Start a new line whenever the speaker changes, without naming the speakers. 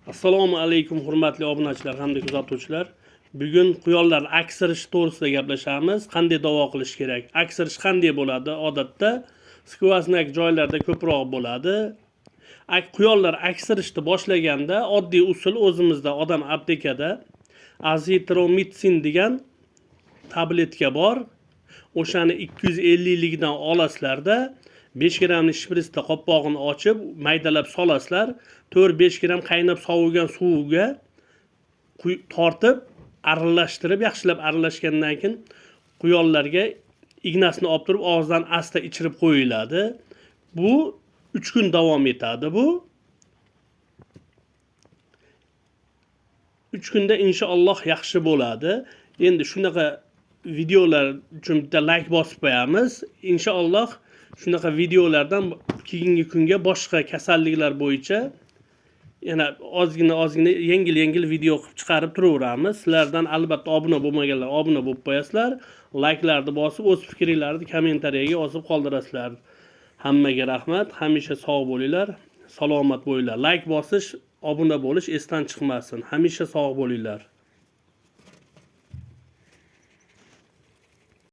Assalomu alaykum hurmatli obunachilar hamda kuzatuvchilar. Bugun quyonlar aksirishi to'g'risida gaplashamiz. Qanday davo qilish kerak? Aksirish qanday bo'ladi? Odatda skvoznak joylarda ko'proq bo'ladi. Quyonlar aksirishni boshlaganda oddiy usul o'zimizda odam aptekada azitromitsin degan tabletka bor. O'shani 250 likdan olasizlarda 5 gramni shpritsda qopqog'ini ochib, maydalab solasizlar. 4-5 gram qaynab sovigan suvga tortib, aralashtirib, yaxshilab aralashgandan keyin quyonlarga ignasini olib turib, og'izdan asta ichirib qo'yiladi. Bu 3 kun davom etadi bu. 3 kunda inshaalloh yaxshi bo'ladi. Endi shunaqa videolar uchun bitta like bosib qo'yamiz. Inshaalloh shunaqa videolardan keyingi kunga boshqa kasalliklar bo'yicha yana ozgina yengil video qilib chiqarib turaveramiz. Sizlardan albatta obuna bo'lmaganlar obuna bo'lib qo'yasizlar. Like'larni bosib, o'z fikringizni kommentariyaga yozib qoldirasizlar. Hammaga rahmat. Hamisha sog' bo'linglar, salomat bo'linglar. Like bosish, obuna bo'lish esdan chiqmasin. Hamisha sog' bo'linglar.